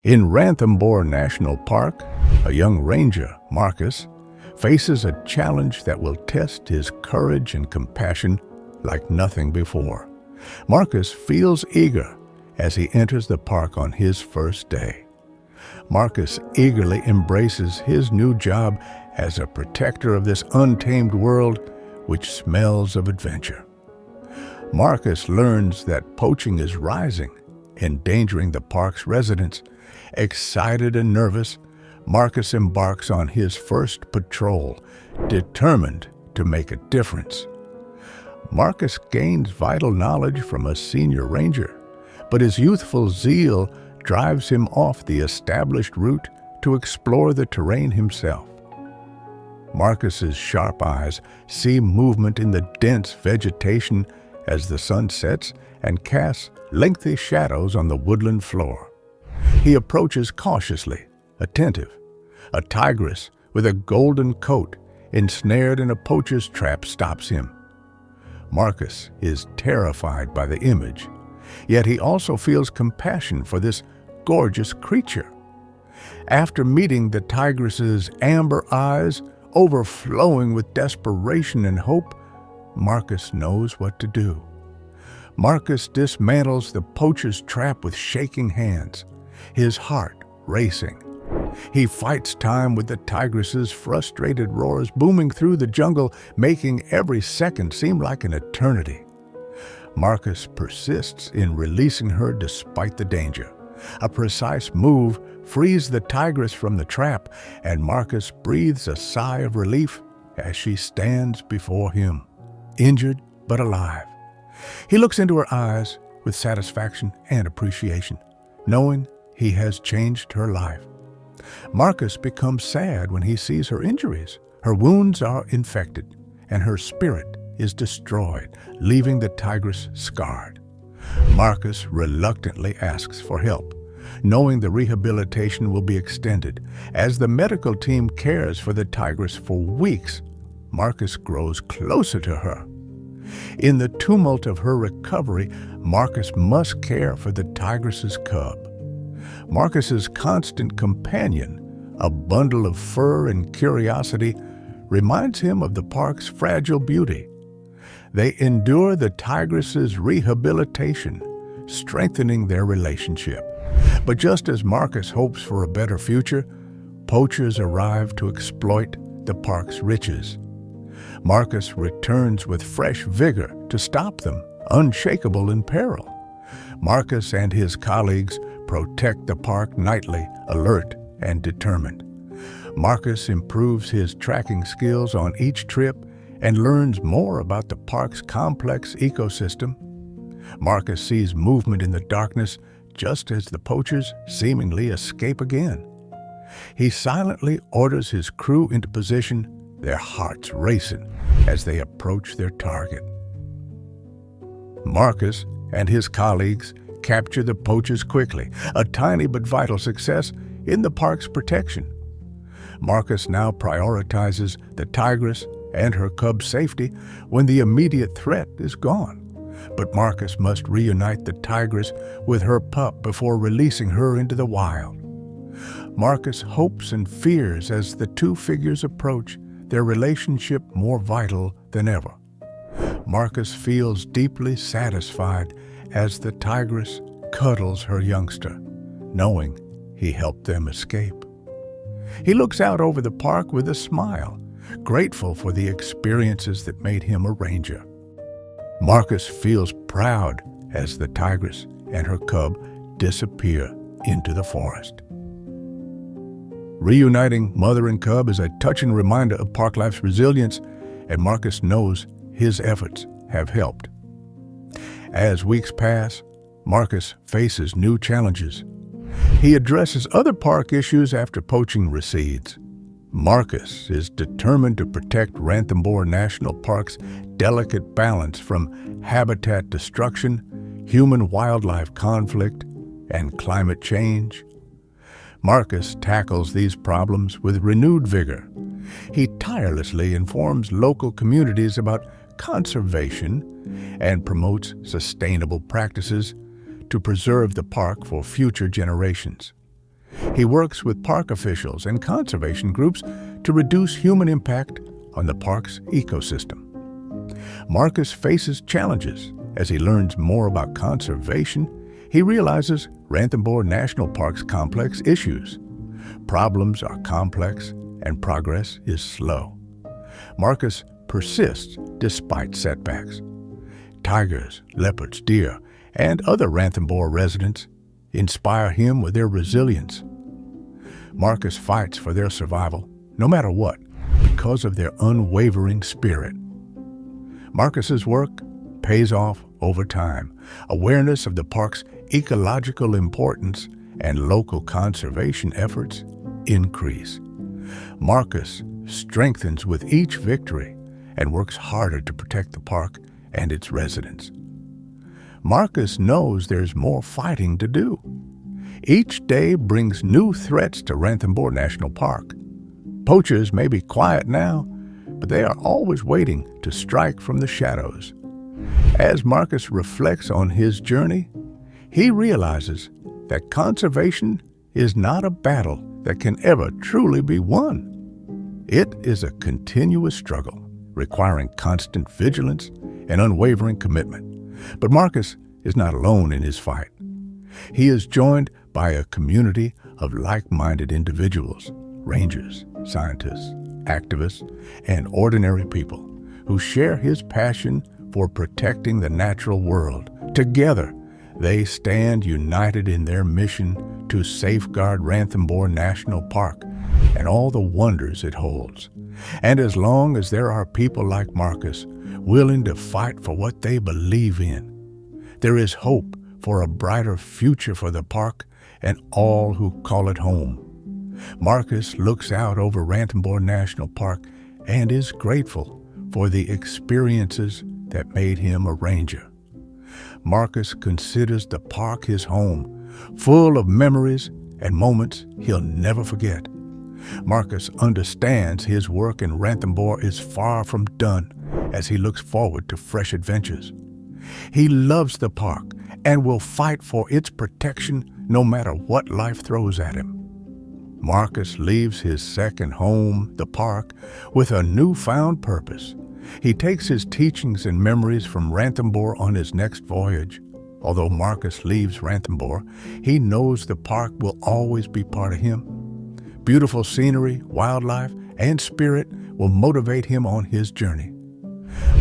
In Ranthambore National Park, a young ranger, Marcus, faces a challenge that will test his courage and compassion like nothing before. Marcus feels eager as he enters the park on his first day. Marcus eagerly embraces his new job as a protector of this untamed world which smells of adventure. Marcus learns that poaching is rising, endangering the park's residents. Excited and nervous, Marcus embarks on his first patrol, determined to make a difference. Marcus gains vital knowledge from a senior ranger, but his youthful zeal drives him off the established route to explore the terrain himself. Marcus's sharp eyes see movement in the dense vegetation as the sun sets and casts lengthy shadows on the woodland floor. He approaches cautiously, attentive. A tigress with a golden coat ensnared in a poacher's trap stops him. Marcus is terrified by the image, yet he also feels compassion for this gorgeous creature. After meeting the tigress's amber eyes, overflowing with desperation and hope, Marcus knows what to do. Marcus dismantles the poacher's trap with shaking hands, his heart racing. He fights time with the tigress's frustrated roars booming through the jungle, making every second seem like an eternity. Marcus persists in releasing her despite the danger. A precise move frees the tigress from the trap, and Marcus breathes a sigh of relief as she stands before him, injured but alive. He looks into her eyes with satisfaction and appreciation, knowing he has changed her life. Marcus becomes sad when he sees her injuries. Her wounds are infected, and her spirit is destroyed, leaving the tigress scarred. Marcus reluctantly asks for help, knowing the rehabilitation will be extended. As the medical team cares for the tigress for weeks, Marcus grows closer to her. In the tumult of her recovery, Marcus must care for the tigress's cub. Marcus's constant companion, a bundle of fur and curiosity, reminds him of the park's fragile beauty. They endure the tigress's rehabilitation, strengthening their relationship. But just as Marcus hopes for a better future, poachers arrive to exploit the park's riches. Marcus returns with fresh vigor to stop them, unshakable in peril. Marcus and his colleagues protect the park nightly, alert and determined. Marcus improves his tracking skills on each trip and learns more about the park's complex ecosystem. Marcus sees movement in the darkness just as the poachers seemingly escape again. He silently orders his crew into position, their hearts racing as they approach their target. Marcus and his colleagues capture the poachers quickly, a tiny but vital success in the park's protection. Marcus now prioritizes the tigress and her cub's safety when the immediate threat is gone. But Marcus must reunite the tigress with her pup before releasing her into the wild. Marcus hopes and fears as the two figures approach, their relationship more vital than ever. Marcus feels deeply satisfied as the tigress cuddles her youngster, knowing he helped them escape. He looks out over the park with a smile, grateful for the experiences that made him a ranger. Marcus feels proud as the tigress and her cub disappear into the forest. Reuniting mother and cub is a touching reminder of park life's resilience, and Marcus knows his efforts have helped. As weeks pass, Marcus faces new challenges. He addresses other park issues after poaching recedes. Marcus is determined to protect Ranthambore National Park's delicate balance from habitat destruction, human-wildlife conflict, and climate change. Marcus tackles these problems with renewed vigor. He tirelessly informs local communities about conservation and promotes sustainable practices to preserve the park for future generations. He works with park officials and conservation groups to reduce human impact on the park's ecosystem. Marcus faces challenges. As he learns more about conservation, he realizes Ranthambore National Park's complex issues. Problems are complex and progress is slow. Marcus persists despite setbacks. Tigers, leopards, deer, and other Ranthambore residents inspire him with their resilience. Marcus fights for their survival, no matter what, because of their unwavering spirit. Marcus's work pays off over time. Awareness of the park's ecological importance and local conservation efforts increase. Marcus strengthens with each victory and works harder to protect the park and its residents. Marcus knows there's more fighting to do. Each day brings new threats to Ranthambore National Park. Poachers may be quiet now, but they are always waiting to strike from the shadows. As Marcus reflects on his journey, he realizes that conservation is not a battle that can ever truly be won. It is a continuous struggle, requiring constant vigilance and unwavering commitment. But Marcus is not alone in his fight. He is joined by a community of like-minded individuals, rangers, scientists, activists, and ordinary people who share his passion for protecting the natural world. Together, they stand united in their mission to safeguard Ranthambore National Park and all the wonders it holds. And as long as there are people like Marcus willing to fight for what they believe in, there is hope for a brighter future for the park and all who call it home. Marcus looks out over Ranthambore National Park and is grateful for the experiences that made him a ranger. Marcus considers the park his home, full of memories and moments he'll never forget. Marcus understands his work in Ranthambore is far from done as he looks forward to fresh adventures. He loves the park and will fight for its protection no matter what life throws at him. Marcus leaves his second home, the park, with a newfound purpose. He takes his teachings and memories from Ranthambore on his next voyage. Although Marcus leaves Ranthambore, he knows the park will always be part of him. Beautiful scenery, wildlife, and spirit will motivate him on his journey.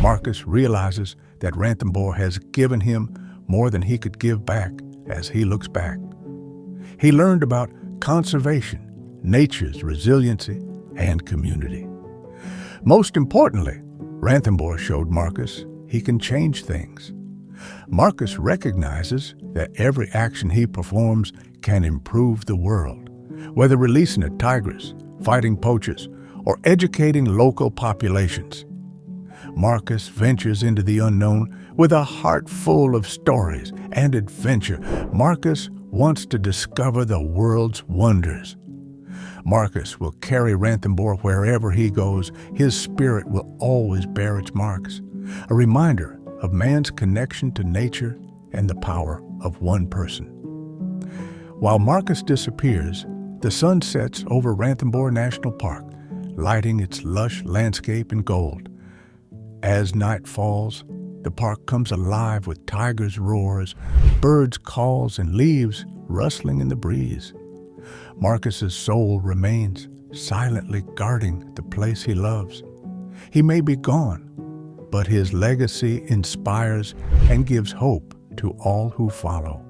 Marcus realizes that Ranthambore has given him more than he could give back as he looks back. He learned about conservation, nature's resiliency, and community. Most importantly, Ranthambore showed Marcus he can change things. Marcus recognizes that every action he performs can improve the world, whether releasing a tigress, fighting poachers, or educating local populations. Marcus ventures into the unknown with a heart full of stories and adventure. Marcus wants to discover the world's wonders. Marcus will carry Ranthambore wherever he goes. His spirit will always bear its marks, a reminder of man's connection to nature and the power of one person. While Marcus disappears, the sun sets over Ranthambore National Park, lighting its lush landscape in gold. As night falls, the park comes alive with tigers' roars, birds' calls, and leaves rustling in the breeze. Marcus's soul remains, silently guarding the place he loves. He may be gone, but his legacy inspires and gives hope to all who follow.